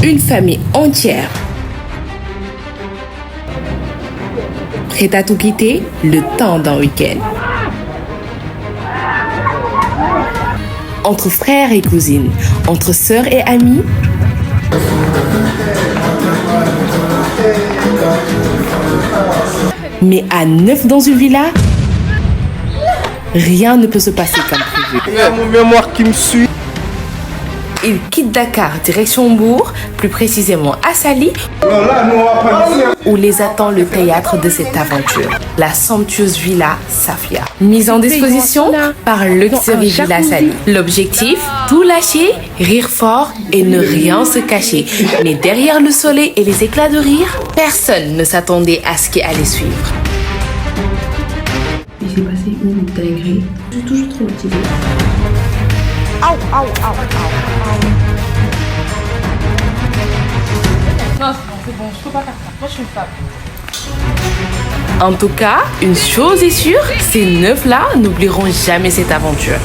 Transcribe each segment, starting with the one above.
Une famille entière. Prête à tout quitter le temps d'un week-end. Entre frères et cousines, entre sœurs et amis. Mais à 9 dans une villa, rien ne peut se passer comme prévu. Il y a mon mémoire qui me suit. Il quitte Dakar, direction Mbour, plus précisément à Saly, où les attend le théâtre de cette aventure, la somptueuse villa Safia. Mise en disposition par Luxury Villa Saly. L'objectif, tout lâcher, rire fort et ne rien se cacher. Mais derrière le soleil et les éclats de rire, personne ne s'attendait à ce qui allait suivre. Il s'est passé une dinguerie. Je suis toujours traumatisée. Non, c'est bon, je peux pas faire ça. Moi, je suis une femme. En tout cas, une chose est sûre, ces 9 là n'oublieront jamais cette aventure.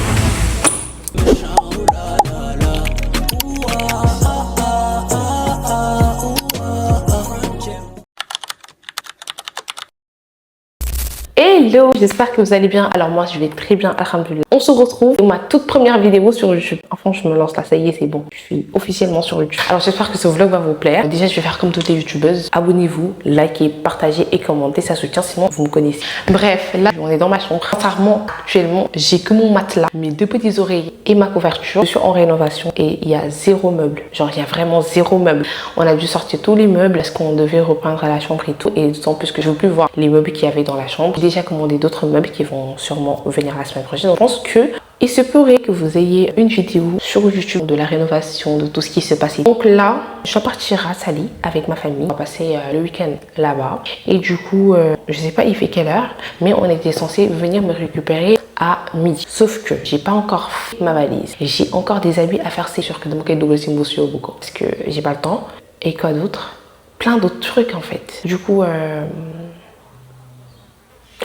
Hello, j'espère que vous allez bien. Alors moi je vais très bien, alhamdoulilah. On se retrouve pour ma toute première vidéo sur YouTube. Enfin je me lance là, ça y est, c'est bon. Je suis officiellement sur YouTube. Alors j'espère que ce vlog va vous plaire. Déjà je vais faire comme toutes les youtubeuses. Abonnez-vous, likez, partagez et commentez, ça soutient, sinon vous me connaissez. Bref, là on est dans ma chambre. Sincèrement, actuellement j'ai que mon matelas, mes 2 petits oreillers et ma couverture. Je suis en rénovation et il y a 0 meuble. Genre il y a vraiment 0 meuble. On a dû sortir tous les meubles parce qu'on devait repeindre la chambre et tout. Et d'autant plus que je veux plus voir les meubles qu'il y avait dans la chambre. J'ai déjà commandé d'autres meubles qui vont sûrement venir la semaine prochaine. Donc, je pense que il se pourrait que vous ayez une vidéo sur YouTube de la rénovation, de tout ce qui se passe. Donc là, je vais partir à Saly avec ma famille. On va passer le week-end là-bas. Et du coup, je sais pas il fait quelle heure, mais on était censé venir me récupérer à midi. Sauf que j'ai pas encore fait ma valise. J'ai encore des habits à faire. C'est sûr que de mon cas, parce que j'ai pas le temps. Et quoi d'autre? Plein d'autres trucs en fait. Du coup,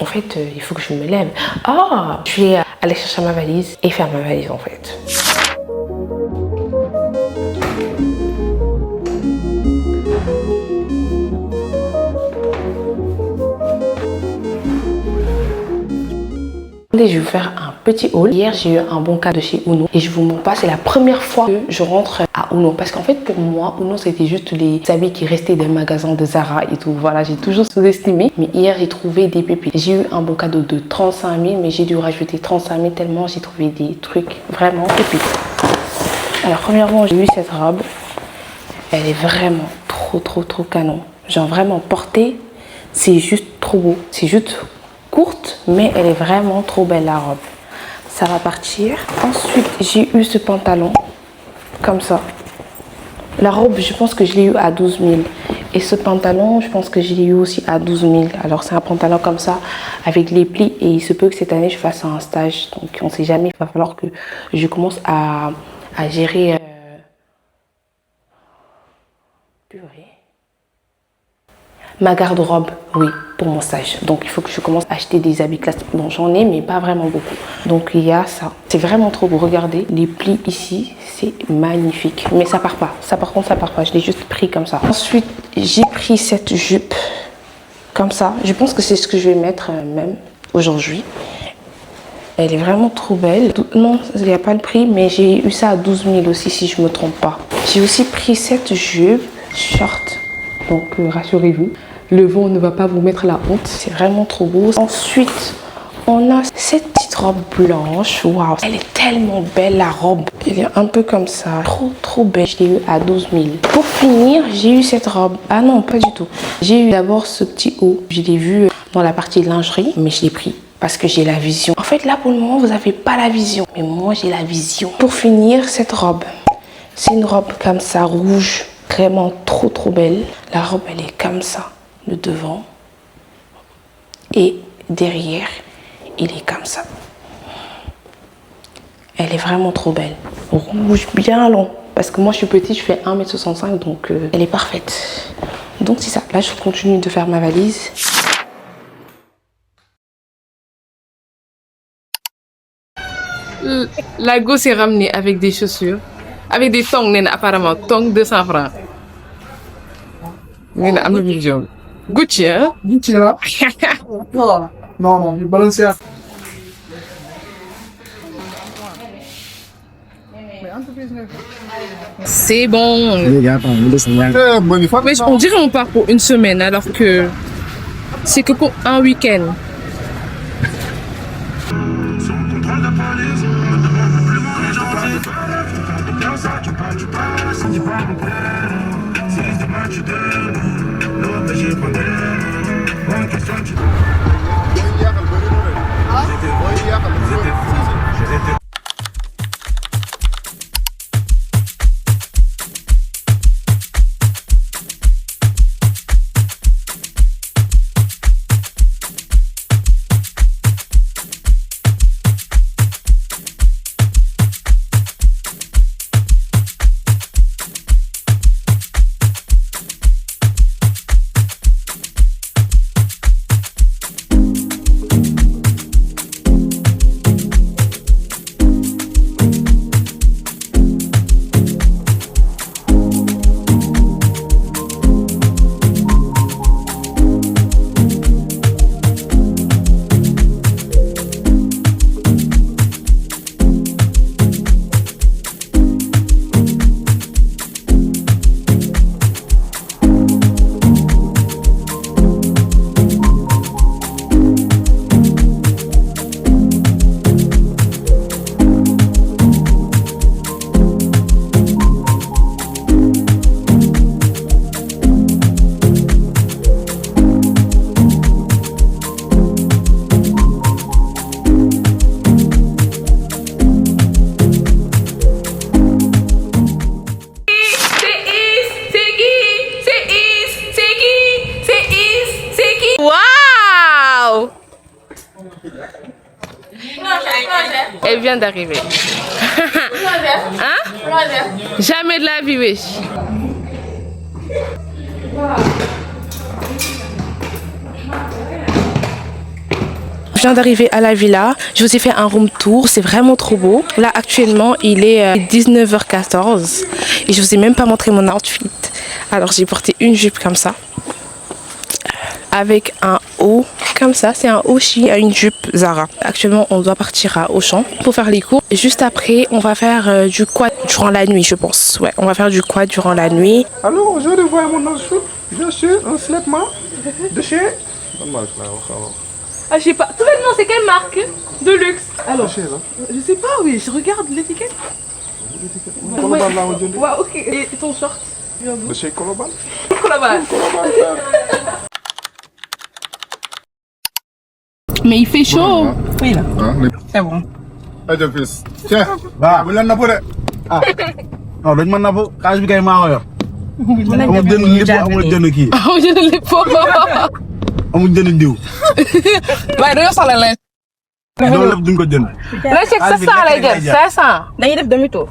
en fait, il faut que je me lève. Ah, je vais aller chercher ma valise et faire ma valise en fait. Je vais vous faire un petit haul. Hier, j'ai eu un bon cas de chez Uno et je vous montre pas, c'est la première fois que je rentre à Uno parce qu'en fait pour moi, Uno c'était juste les habits qui restaient des magasins de Zara et tout. Voilà, j'ai toujours sous-estimé. Mais hier, j'ai trouvé des pépites. J'ai eu un bon cadeau de 35 000, mais j'ai dû rajouter 35 000 tellement j'ai trouvé des trucs vraiment pépites. Alors premièrement, j'ai eu cette robe. Elle est vraiment trop canon. Genre vraiment portée, c'est juste trop beau. C'est juste courte, mais elle est vraiment trop belle la robe. Ça va partir. Ensuite, j'ai eu ce pantalon comme ça. La robe, je pense que je l'ai eu à 12 000. Et ce pantalon, je pense que je l'ai eu aussi à 12 000. Alors, c'est un pantalon comme ça, avec les plis. Et il se peut que cette année, je fasse un stage. Donc, on ne sait jamais. Il va falloir que je commence à gérer... Purée. Ma garde-robe, oui, pour mon stage. Donc, il faut que je commence à acheter des habits classiques. Bon, j'en ai, mais pas vraiment beaucoup. Donc, il y a ça. C'est vraiment trop beau. Regardez, les plis ici, c'est magnifique. Mais ça part pas. Ça, par contre, ça part pas. Je l'ai juste pris comme ça. Ensuite, j'ai pris cette jupe comme ça. Je pense que c'est ce que je vais mettre même aujourd'hui. Elle est vraiment trop belle. Non, il n'y a pas le prix, mais j'ai eu ça à 12 000 aussi, si je me trompe pas. J'ai aussi pris cette jupe short. Donc, rassurez-vous, le vent ne va pas vous mettre la honte. C'est vraiment trop beau. Ensuite, on a cette petite robe blanche. Waouh, elle est tellement belle, la robe. Elle est un peu comme ça. Trop belle. Je l'ai eu à 12 000. Pour finir, j'ai eu cette robe. Ah non, pas du tout. J'ai eu d'abord ce petit haut. Je l'ai vu dans la partie lingerie, mais je l'ai pris parce que j'ai la vision. En fait, là, pour le moment, vous n'avez pas la vision. Mais moi, j'ai la vision. Pour finir, cette robe. C'est une robe comme ça, rouge. Vraiment trop belle. La robe, elle est comme ça, le devant. Et derrière, il est comme ça. Elle est vraiment trop belle. Rouge bien long. Parce que moi, je suis petite, je fais 1,65 m, donc elle est parfaite. Donc, c'est ça. Là, je continue de faire ma valise. La go s'est ramenée avec des chaussures, avec des tongs, apparemment, tongs 200 francs. Mais là, I'm a video. Gucci, hein? Gucci là. Non, non, du Balenciaga. C'est bon. Mais on dirait qu'on part pour une semaine alors que c'est que pour un week-end. Waouh! Elle vient d'arriver. Hein? Jamais de la vie, wesh. Je viens d'arriver à la villa, je vous ai fait un room tour, c'est vraiment trop beau. Là actuellement il est 19h14 et je vous ai même pas montré mon outfit. Alors j'ai porté une jupe comme ça, avec un haut comme ça, c'est un Oshi à une jupe Zara. Actuellement on doit partir à Auchan pour faire les cours. Et juste après on va faire du quad durant la nuit je pense. Ouais, on va faire du quad durant la nuit. Alors, je revois mon outfit. Bien sûr, un slipman de chez... Ah, je sais pas. Tout bêtement, c'est quelle marque? De luxe. Alors, De chez, là. je sais pas, oui, je regarde l'étiquette. Koloban là, on dit. Ouais, ok. Et ton short? De chez Koloban. Là-bas. Koloban, Mais il fait chaud. Oui là. C'est bon. aja fils. Cheikh. Waaw, bu leen napp de. Ah. Non, dañ ma napp. Kaas bi kay maa ko yor. Amul jënd lépp, amul jënd kii. Oh, je ne l'ai pas. Amul jënd diw. Ouais, d'ailleurs, ça l'est. Loolu lépp duñ ko jënd. Là, c'est que ça, les gars. 500. Dañuy def demi-tour.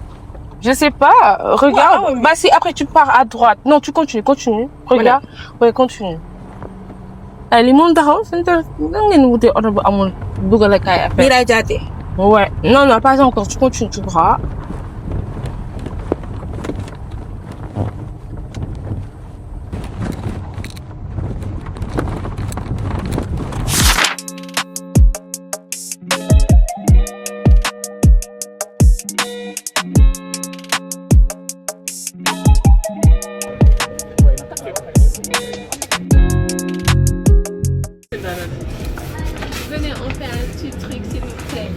Je sais pas. Regarde. Bah, si après tu pars à droite. Non, tu continues. Regarde. Ouais, continue. Allez, les mondes d'argent, c'est un peu amul dugal kay affaire. Nii laay jaatee. Ouais. Non, non, pas encore. Tu continues, tu bras. Venez, on fait un petit truc, s'il vous plaît.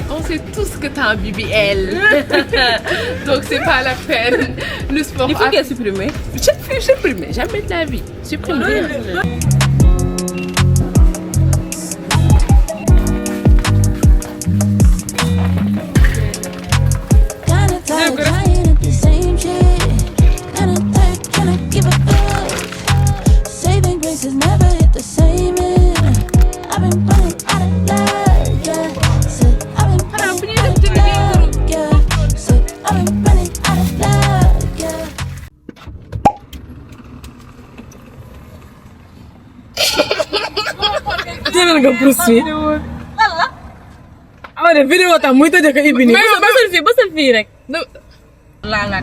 On sait tous que t'as un BBL. Donc c'est pas la peine. Le sport. Il faut qu'elle supprime. Supprime, jamais de la vie. Supprime rien. Jangan nggak bersih. Ada video tamu itu aja kayak ini. Basel fee rek. Lah.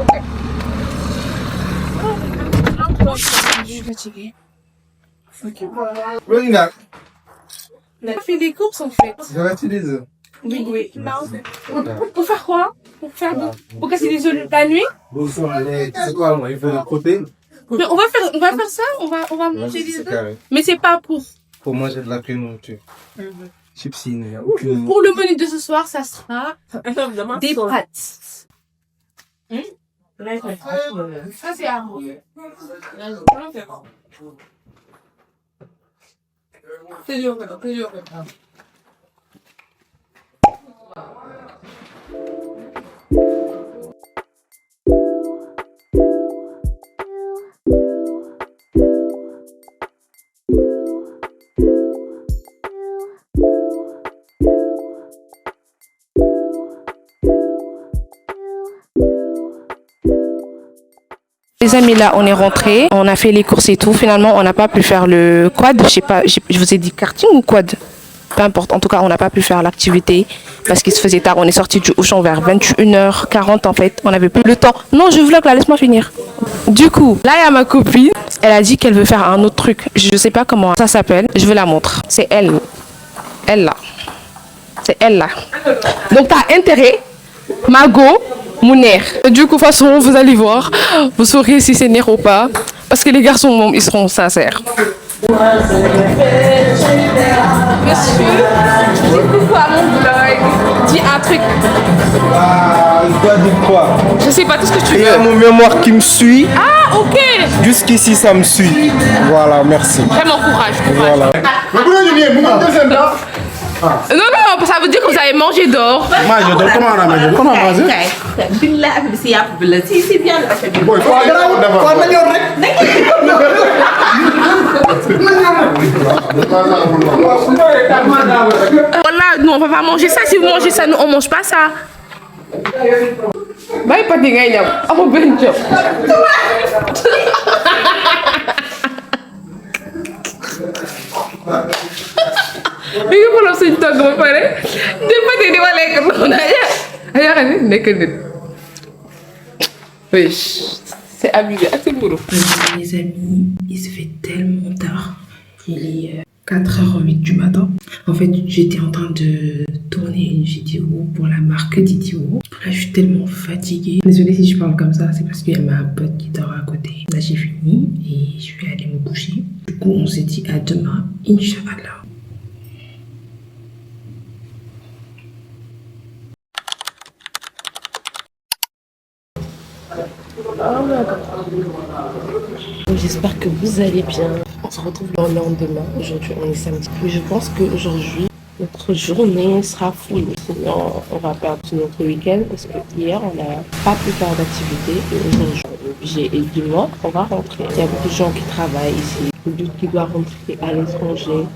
Oke. Je suis fatiguée. Oui, gars. On a fait des courses en fait. Je vais utiliser. Oui. Pour faire quoi? Pour casser les œufs la nuit? C'est quoi, moi? Il faut le côté. Mais on va faire ça, on va manger des œufs. Mais c'est pas pour. Pour manger de la nourriture. Chips, il n'y a Pour le menu de ce soir, ça sera des pâtes. Ça c'est à moi. C'est dur. Les amis, là, on est rentrés, on a fait les courses et tout. Finalement, on n'a pas pu faire le quad. Je sais pas, je vous ai dit karting ou quad? Peu importe. En tout cas, on n'a pas pu faire l'activité parce qu'il se faisait tard. On est sorti du Auchan vers 21h40 en fait. On n'avait plus le temps. Non, je vlog là, laisse-moi finir. Du coup, là, il y a ma copine. Elle a dit qu'elle veut faire un autre truc. Je sais pas comment ça s'appelle. Je vous la montre. C'est elle. Elle là. C'est elle là. Donc, t'as intérêt, Mago, Mouner. Du coup, de toute façon, vous allez voir. Vous saurez si c'est Ner ou pas. Parce que les garçons, ils seront sincères. Monsieur, dis coucou à mon vlog. Dis un truc. Je dois dire quoi? Je sais pas tout ce que tu Il y a veux. mon mémoire qui me suit. Ah, ok. Jusqu'ici, ça me suit. Voilà, merci. Vraiment courage. Voilà. Non, ça veut dire que vous avez mangé dehors. Moi, je donne comment on a mangé? Comment on a mangé? Billah affaire bi si yàpp bi la si bien la affaire bi. Boy, faut Voilà, nous on va pas manger ça. Si vous mangez ça, nous on mange pas ça. Bye pas de gagne. Amu ben job. Mi ngi xoolal suñ togg ba pare di pati di ma lekk noonu ay yaakaar ni nekk nit. Oui, c'est abusé ak sa mburu. Les amis, il se fait tellement tard. Il est 4h08 du matin. En fait, j'étais en train de tourner une vidéo pour la marque Didio. Là, je suis tellement fatiguée. Désolée si je parle comme ça, c'est parce qu'il y a ma pote qui dort à côté. Là, j'ai fini et je vais aller me coucher. Du coup, on s'est dit à demain, Inch'Allah. J'espère que vous allez bien. On se retrouve le lendemain. Aujourd'hui, on est samedi. Je pense qu'aujourd'hui, notre journée sera full. Sinon, on va perdre notre week-end parce que hier, on n'a pas pu faire d'activité. Et aujourd'hui, et dimanche, on va rentrer. Il y a beaucoup de gens qui travaillent ici. D'autres qui doivent rentrer à l'étranger.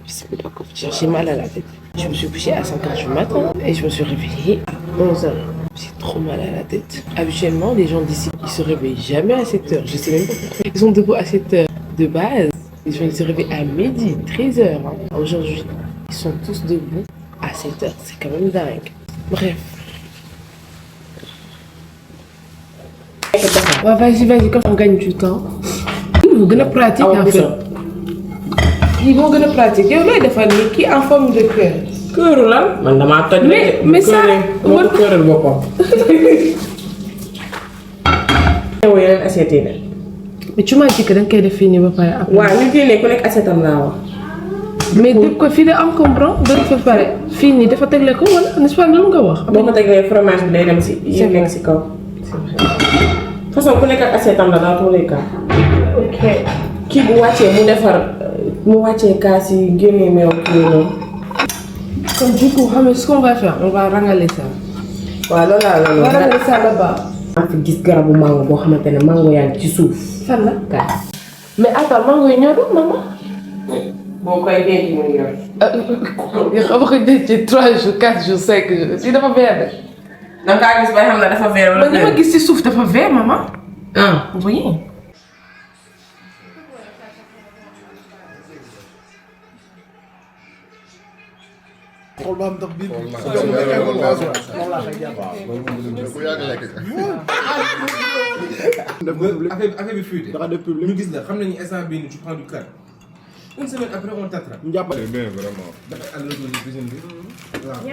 Je sais pas quoi dire. J'ai mal à la tête. Je me suis couchée à 5h du matin et je me suis réveillée à 11h. J'ai trop mal à la tête. Habituellement, les gens d'ici, ils se réveillent jamais à 7h. Je sais même pas pourquoi. Ils sont debout à 7h de base. Ils vont se réveiller à midi, 13h. Aujourd'hui, ils sont tous debout à 7h. C'est quand même dingue. Bref. Ouais, vas-y, comme on gagne du temps. Ils vont gagner pratique en fait. Ils vont gagner pratique. Yow lay defal ni ki en forme de cœur. Këru lan man damaa toj. Mais ça moo ko këral boppam. yow yeneen assiette yi de. mais tu m'as dit que da nga koy def fii nii ba pare après. waaw ñu génnee ku nekk assiette am laa wax. mais def ko fii de encombrant da nga fa pare fii nii dafa tegle ko wala n'est-ce pas lan nga wax. boo ko teglee fromage bi day dem si yéen nekk si kaw. façon ku nekk ak assiette am la dans tous les cas. ok. kii bu wàccee mu defar mu wàccee kaas yi génnee meew kii noonu. comme du coup xam nga ce qu'on va faire on va rangale ça. waaw loolu laa on va rangale ça là-bas. maa fi gis garabu mango boo xamante ne mango yaa ngi ci suuf. fan la. kaay. mais attends mango yi ñorul maman. boo koy denc muy yor. nga xam nga denc 3 jours 4 jours 5 jours si dafa vert. da nga kaa gis ba xam ne dafa vert wala. man li ma gis ci suuf dafa vert maman. ah oui. affaire bi fuité. dafa def public ñu gis la xam nañu instant bii nii tu prends du calme. Une semaine après on t'attrape. ñu jàppale bien vraiment. dafa àll bi cuisine bi. waaw.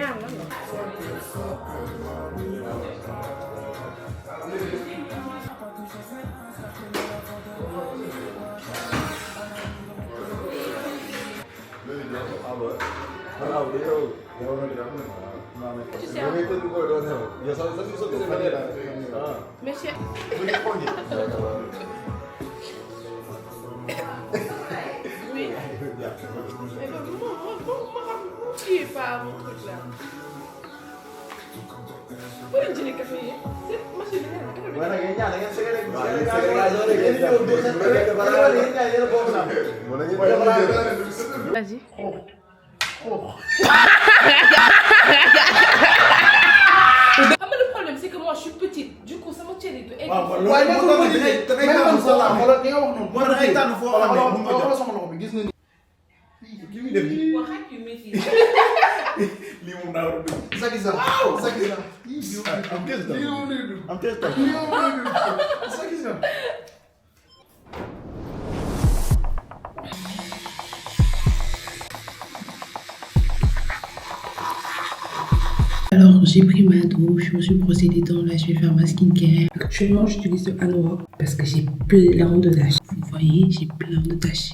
Vas-y. Le problème c'est que moi je suis petite, du coup ça me tient les deux. Alors j'ai pris ma douche, je me suis brossé les dents, là je vais faire ma skincare. Actuellement j'utilise le Anoa parce que j'ai plein de taches. Vous voyez, j'ai plein de taches.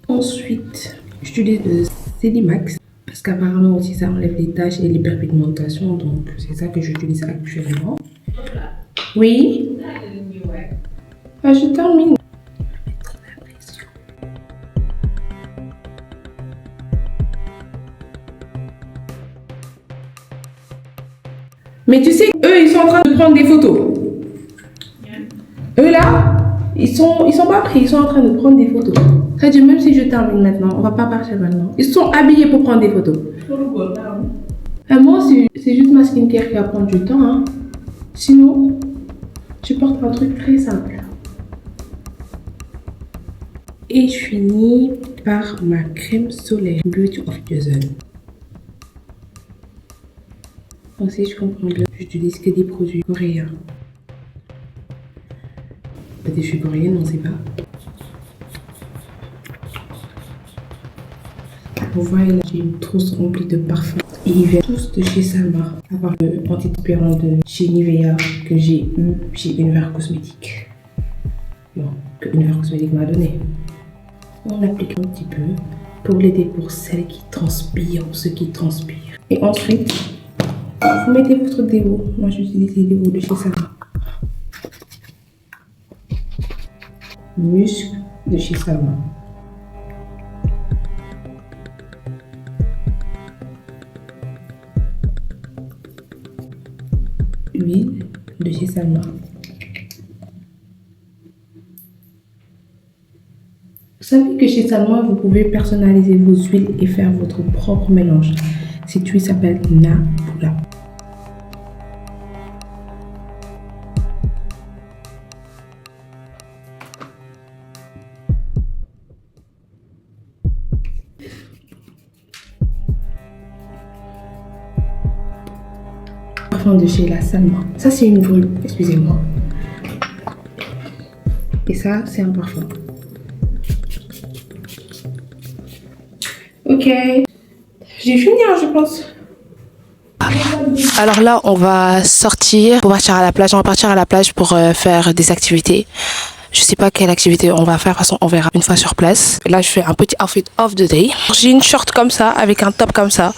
Ensuite, j'utilise le Celimax parce qu'apparemment aussi ça enlève les taches et l'hyperpigmentation, donc c'est ça que j'utilise actuellement. Oui. Ah, je termine. Mais tu sais, eux, ils sont en train de prendre des photos. Eux là, ils sont pas pris, ils sont en train de prendre des photos. C'est-à-dire, même si je termine maintenant, on va pas partir maintenant. Ils sont habillés pour prendre des photos. Moi, c'est juste ma skincare qui va prendre du temps. Hein. Sinon, je porte un truc très simple. Et je finis par ma crème solaire Beauty of Yosun. Si je comprends bien, j'utilise que des produits coréens. Peut-être que je suis coréenne, on ne sait pas. Vous voyez là, j'ai une trousse remplie de parfums. Et ils viennent tous de chez Salma. À part le antitranspirant de chez Nivea que j'ai eu chez Univers Cosmétique. Bon, que Univers Cosmétique m'a donné. On applique un petit peu pour l'aider pour celles qui transpirent ou ceux qui transpirent. Et ensuite, vous mettez votre déo. Moi, j'utilise les déos de chez Salma. Muscle de chez Salma. Huile de chez Salma. Vous savez que chez Salma, vous pouvez personnaliser vos huiles et faire votre propre mélange. Cette huile s'appelle Napula. Parfum de chez la Salma. Ça, c'est une brûle, excusez-moi. Et ça, c'est un parfum. Ok. J'ai fini, hein, je pense. Alors là, on va sortir pour partir à la plage. On va partir à la plage pour faire des activités. Je sais pas quelle activité on va faire. De toute façon, on verra une fois sur place. Là, je fais un petit outfit of the day. J'ai une short comme ça, avec un top comme ça,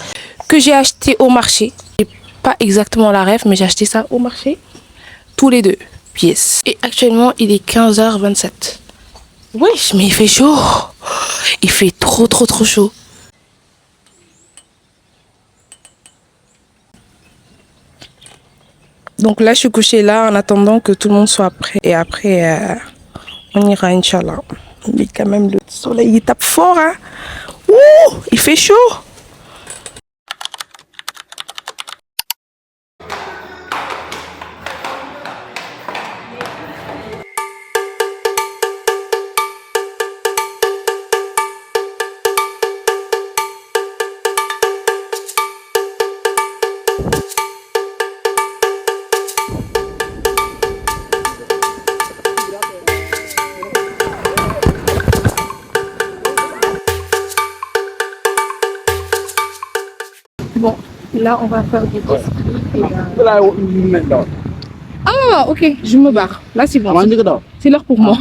que j'ai acheté au marché. J'ai pas exactement la ref, mais j'ai acheté ça au marché. Tous les deux pièces. Et actuellement, il est 15h27. Oui, mais il fait chaud. Il fait trop chaud. Donc là, je suis couchée là en attendant que tout le monde soit prêt. Et après, on ira, Inch'Allah. Mais quand même, le soleil, il tape fort. Hein. Ouh, il fait chaud. Bon, là, on va faire des biscuits. Ah, ok, je me barre. Là, c'est bon. C'est l'heure pour moi.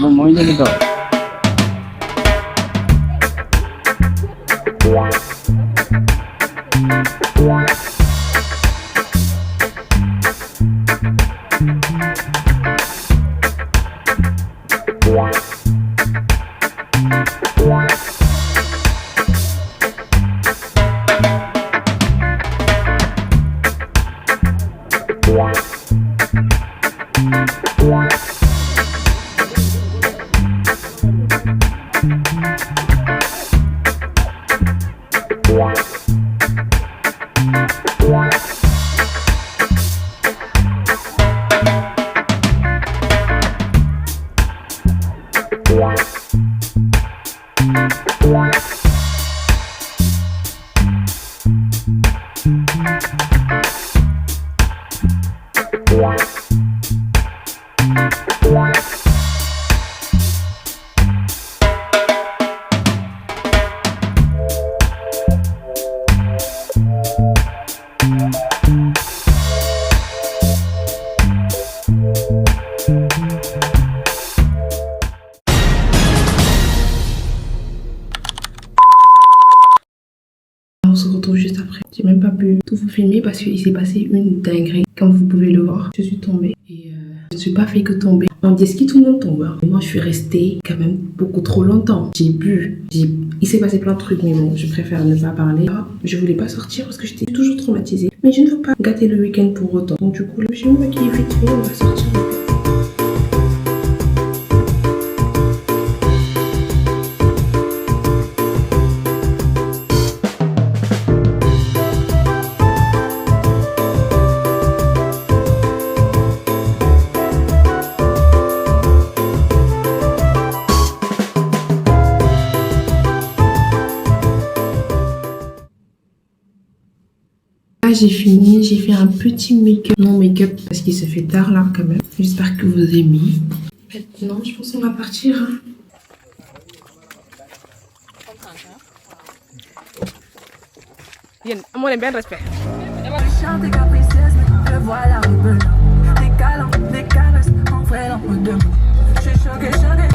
On se retrouve juste après. J'ai même pas pu tout vous filmer parce qu'il s'est passé une dinguerie. Comme vous pouvez le voir, je suis tombée. Et je ne suis pas fait que tomber. En jet ski, tout le monde tombe. Et moi, je suis restée quand même beaucoup trop longtemps. J'ai bu. Il s'est passé plein de trucs, mais bon, je préfère ne pas parler. Je voulais pas sortir parce que j'étais toujours traumatisée. Mais je ne veux pas gâter le week-end pour autant. Donc du coup, là, je me maquille vite fait, on va sortir. Là, j'ai fini, j'ai fait un petit make-up, non make-up parce qu'il se fait tard là quand même. J'espère que vous aimez. Maintenant, je pense qu'on va partir. Hein. Bien, à mon bien respect. Chante capricieuse, te voilà rebelle. Des câlins, des caresses, en vrai, en deux mots. Je suis choquée, choquée.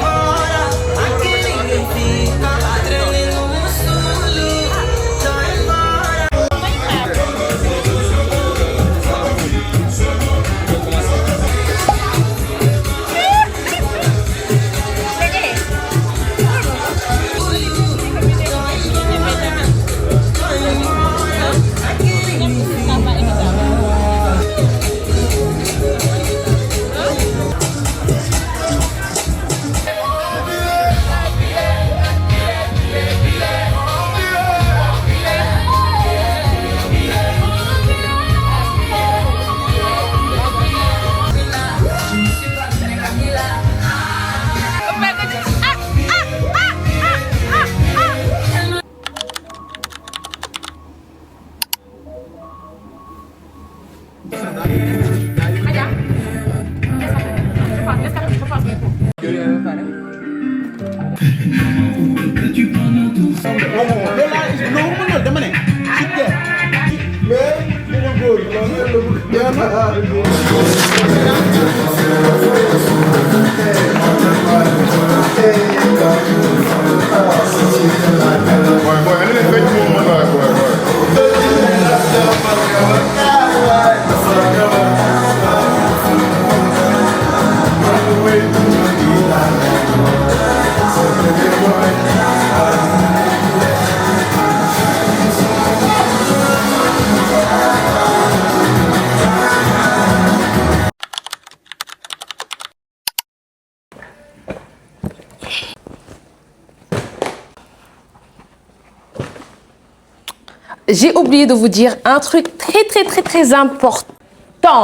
J'ai oublié de vous dire un truc très important.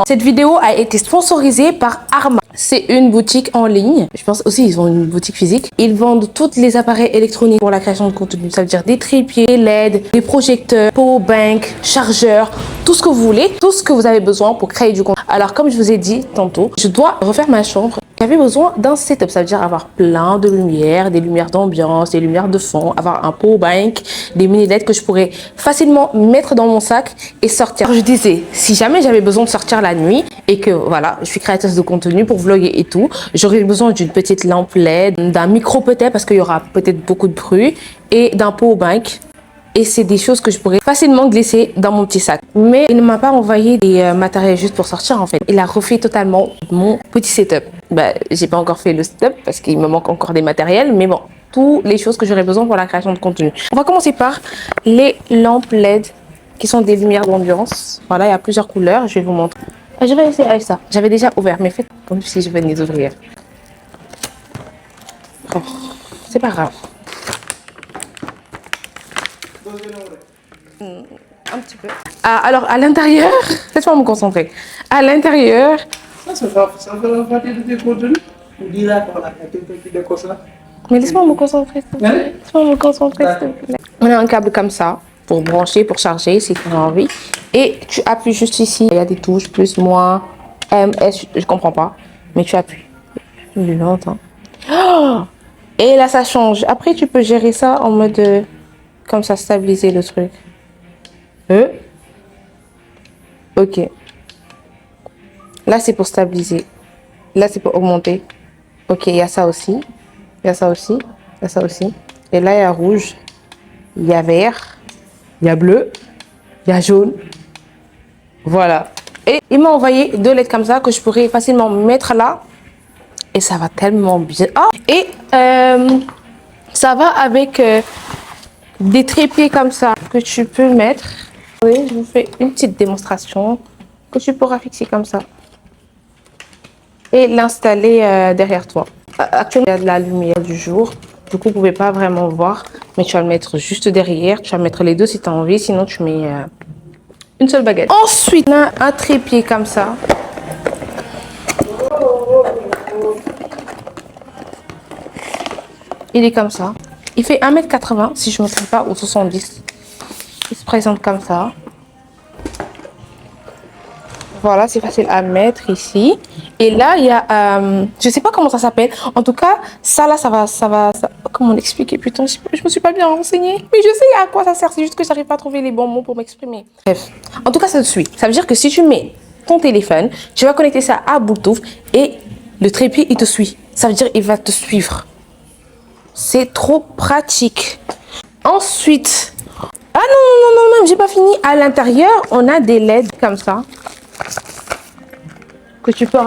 Cette vidéo a été sponsorisée par Arma. C'est une boutique en ligne. Je pense aussi ils ont une boutique physique. Ils vendent tous les appareils électroniques pour la création de contenu. Ça veut dire des trépieds, LED, des projecteurs, power bank, chargeurs, tout ce que vous voulez, tout ce que vous avez besoin pour créer du contenu. Alors comme je vous ai dit tantôt, je dois refaire ma chambre. J'avais besoin d'un setup, ça veut dire avoir plein de lumières, des lumières d'ambiance, des lumières de fond, avoir un power bank, des mini LED que je pourrais facilement mettre dans mon sac et sortir. Alors, je disais, si jamais j'avais besoin de sortir la nuit et que voilà, je suis créatrice de contenu pour vlogger et tout, j'aurais besoin d'une petite lampe LED, d'un micro peut-être parce qu'il y aura peut-être beaucoup de bruit et d'un power bank. Et c'est des choses que je pourrais facilement glisser dans mon petit sac. Mais il ne m'a pas envoyé des matériels juste pour sortir en fait. Il a refait totalement mon petit setup. Bah, j'ai pas encore fait le setup parce qu'il me manque encore des matériels. Mais bon, toutes les choses que j'aurais besoin pour la création de contenu. On va commencer par les lampes LED qui sont des lumières d'ambiance. Voilà, il y a plusieurs couleurs. Je vais vous montrer. Je vais essayer avec ça. J'avais déjà ouvert, mais faites comme si je venais d'ouvrir. Oh, c'est pas grave. Un petit peu. Alors, à l'intérieur, laisse-moi me concentrer. À l'intérieur... Ça fait la partie de tes contenus. On dit là pour la partie de quoi ça. Mais laisse-moi me concentrer, s'il te plaît. Laisse-moi me concentrer, s'il te plaît. On a un câble comme ça, pour brancher, pour charger, si tu as envie. Et tu appuies juste ici. Il y a des touches, plus, moins, M, S, je comprends pas. Mais tu appuies. Il est longtemps. Oh, et là, ça change. Après, tu peux gérer ça en mode... comme ça, stabiliser le truc. Ok. Là, c'est pour stabiliser. Là, c'est pour augmenter. Ok, il y a ça aussi. Il y a ça aussi. Il y a ça aussi. Et là, il y a rouge. Il y a vert. Il y a bleu. Il y a jaune. Voilà. Et il m'a envoyé 2 LED comme ça que je pourrais facilement mettre là. Et ça va tellement bien. Oh, et ça va avec... des trépieds comme ça que tu peux mettre. Oui, je vous fais une petite démonstration que tu pourras fixer comme ça et l'installer derrière toi. Actuellement, il y a de la lumière du jour, du coup, vous ne pouvez pas vraiment voir, mais tu vas le mettre juste derrière. Tu vas mettre les deux si tu as envie, sinon tu mets une seule baguette. Ensuite, on a un trépied comme ça. Il est comme ça. Il fait 1m80 si je ne me trompe pas, ou 70. Il se présente comme ça. Voilà, c'est facile à mettre ici. Et là, il y a... je ne sais pas comment ça s'appelle. En tout cas, ça là, ça va... Comment l'expliquer? Putain, je ne me suis pas bien renseignée. Mais je sais à quoi ça sert. C'est juste que je n'arrive pas à trouver les bons mots pour m'exprimer. Bref. En tout cas, ça te suit. Ça veut dire que si tu mets ton téléphone, tu vas connecter ça à Bluetooth et le trépied, il te suit. Ça veut dire qu'il va te suivre. C'est trop pratique. Ensuite, ah non, même j'ai pas fini. À l'intérieur, on a des LED comme ça que tu peux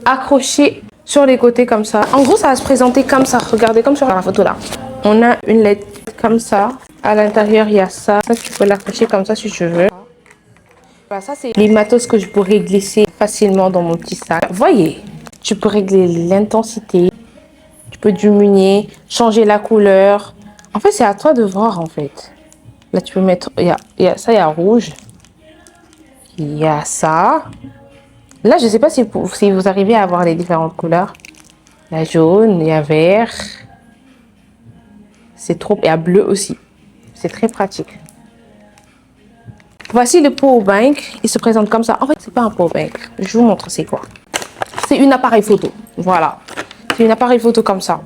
accrocher sur les côtés comme ça. En gros, ça va se présenter comme ça. Regardez comme sur la photo là. On a une LED comme ça. À l'intérieur, il y a ça. Ça, tu peux l'accrocher comme ça si tu veux. Voilà, ça c'est les matos que je pourrais glisser facilement dans mon petit sac. Voyez, tu peux régler l'intensité. Tu peux diminuer, changer la couleur. En fait, c'est à toi de voir, en fait. Là, tu peux mettre... Il y a ça, il y a rouge. Il y a ça. Là, je ne sais pas si vous arrivez à avoir les différentes couleurs. Il y a jaune, il y a vert. C'est trop... Il y a bleu aussi. C'est très pratique. Voici le power bank. Il se présente comme ça. En fait, c'est pas un power bank. Je vous montre c'est quoi. C'est une appareil photo. Voilà. C'est un appareil photo comme ça.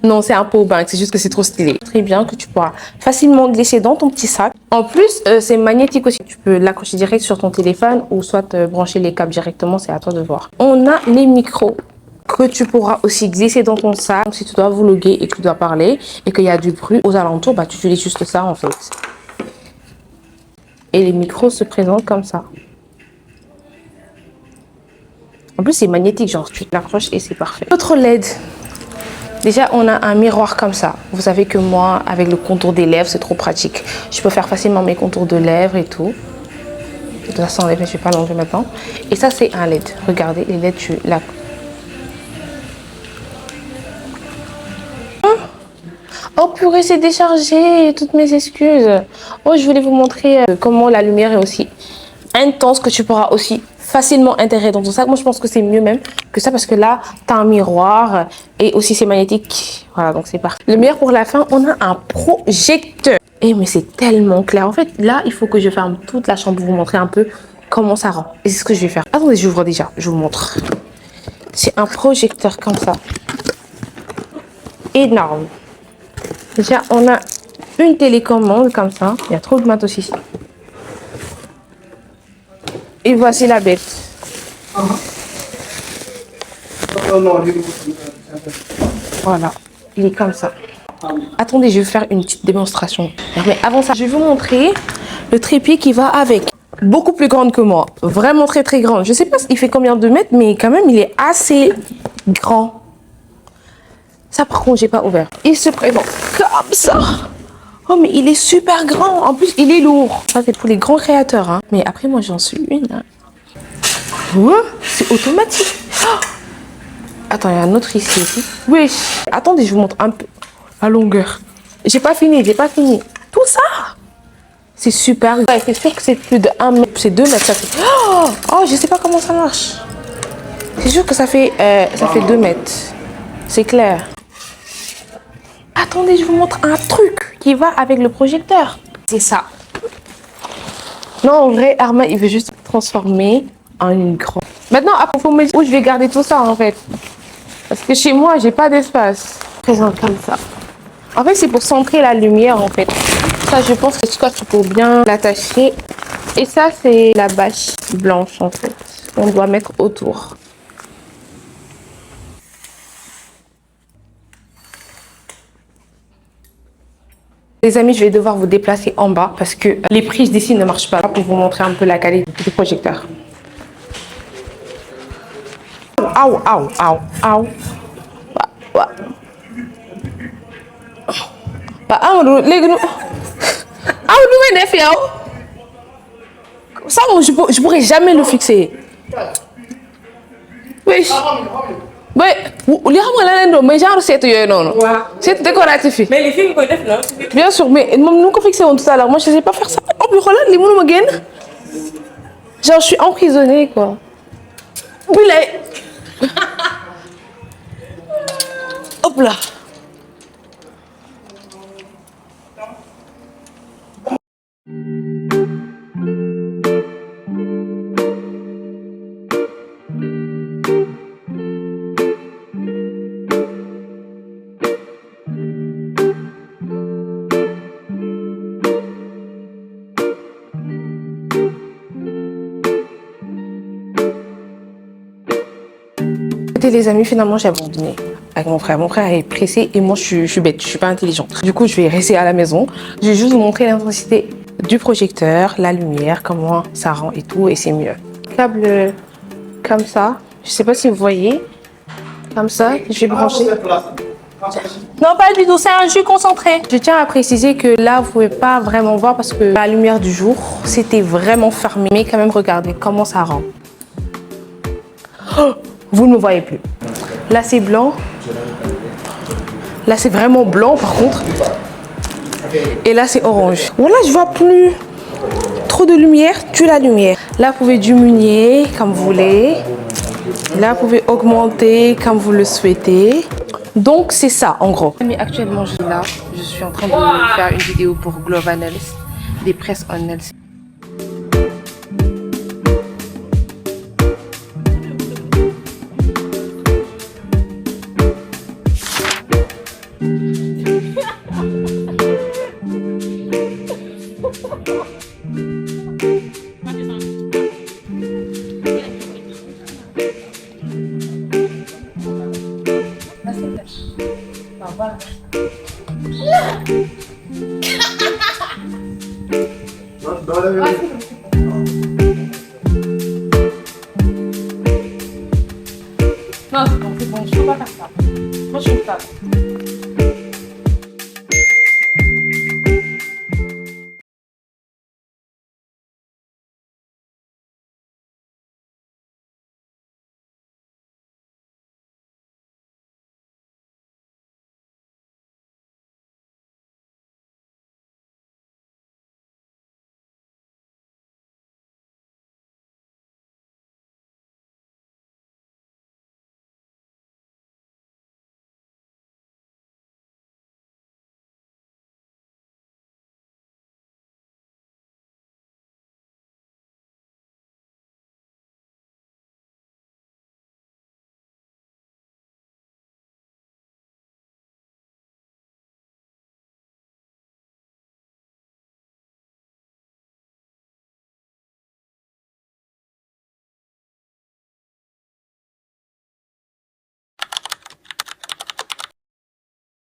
Non, c'est un power bank, c'est juste que c'est trop stylé. Très bien, que tu pourras facilement glisser dans ton petit sac. En plus, c'est magnétique aussi. Tu peux l'accrocher direct sur ton téléphone ou soit brancher les câbles directement, c'est à toi de voir. On a les micros que tu pourras aussi glisser dans ton sac. Si tu dois vlogger et que tu dois parler et qu'il y a du bruit aux alentours, bah, tu utilises juste ça en fait. Et les micros se présentent comme ça. En plus, c'est magnétique, genre tu l'accroches et c'est parfait. Autre LED. Déjà, on a un miroir comme ça. Vous savez que moi, avec le contour des lèvres, c'est trop pratique. Je peux faire facilement mes contours de lèvres et tout. De toute façon, je ne vais pas l'enlever maintenant. Et ça, c'est un LED. Regardez, les LED, tu la... Oh purée, c'est déchargé. Toutes mes excuses. Oh, je voulais vous montrer comment la lumière est aussi intense, que tu pourras aussi facilement intégrer dans ton sac. Moi, je pense que c'est mieux même que ça parce que là, tu as un miroir et aussi c'est magnétique. Voilà, donc c'est parfait. Le meilleur pour la fin, on a un projecteur. Eh, mais c'est tellement clair. En fait, là, il faut que je ferme toute la chambre pour vous montrer un peu comment ça rend. Et c'est ce que je vais faire. Attendez, j'ouvre déjà. Je vous montre. C'est un projecteur comme ça. Énorme. Déjà, on a une télécommande comme ça. Il y a trop de matos ici. Et voici la bête. Voilà. Il est comme ça. Attendez, je vais faire une petite démonstration. Mais avant ça, je vais vous montrer le trépied qui va avec. Beaucoup plus grande que moi. Vraiment très très grande. Je sais pas il fait combien de mètres, mais quand même, il est assez grand. Ça, par contre, j'ai pas ouvert. Il se présente comme ça. Oh, mais il est super grand. En plus, il est lourd. Ça, c'est pour les grands créateurs. Hein. Mais après, moi, j'en suis une. Hein. Ouais, c'est automatique. Oh. Attends, il y a un autre ici aussi. Oui. Attendez, je vous montre un peu la longueur. J'ai pas fini. Tout ça, c'est super. Ouais, c'est sûr que c'est plus de 1 mètre. C'est 2 mètres. Ça fait... Oh, je sais pas comment ça marche. C'est sûr que ça fait 2 mètres. C'est clair. Attendez, je vous montre un truc qui va avec le projecteur. C'est ça. Non, en vrai, Arma, il veut juste transformer en une grande. Maintenant, après, il faut me dire où je vais garder tout ça, en fait. Parce que chez moi, j'ai pas d'espace. Présente comme ça. En fait, c'est pour centrer la lumière, en fait. Ça, je pense que scotch pour bien l'attacher. Et ça, c'est la bâche blanche, en fait. On doit mettre autour. Les amis, je vais devoir vous déplacer en bas parce que les prises d'ici ne marchent pas. Pour vous montrer un peu la qualité du projecteur. Aouh, aouh, aouh, aouh. Amadou, léegi nu Amadou may def yow ça moom je pourrais jamais le fixer. Oui. Oui, li xam nga la leen doon mais genre seetu yooyu noonu. Seetu décoratif yi. mais li fi nga koy def noonu. Bien sûr, mais moom nu ko fixé woon tout à l'heure moi je sais pas faire ça. Oh puis xoolal li mënuma génn. Genre je suis emprisonnée quoi. Bi lay. Hop là. Les amis, finalement j'ai abandonné avec mon frère. Mon frère est pressé et moi je suis bête, je suis pas intelligente. Du coup je vais rester à la maison. Je vais juste vous montrer l'intensité du projecteur, la lumière, comment ça rend et tout et c'est mieux. Câble comme ça, je sais pas si vous voyez, comme ça, je vais brancher. Non pas du tout, c'est un jus concentré. Je tiens à préciser que là vous pouvez pas vraiment voir parce que la lumière du jour c'était vraiment fermé. Mais quand même regardez comment ça rend. Oh, vous ne me voyez plus. Là, c'est blanc. Là, c'est vraiment blanc, par contre. Et là, c'est orange. Voilà, je vois plus trop de lumière. Tue la lumière. Là, vous pouvez diminuer comme vous voulez. Là, vous pouvez augmenter comme vous le souhaitez. Donc, c'est ça, en gros. Mais actuellement, je suis en train de faire une vidéo pour Global Nails, des press on nails.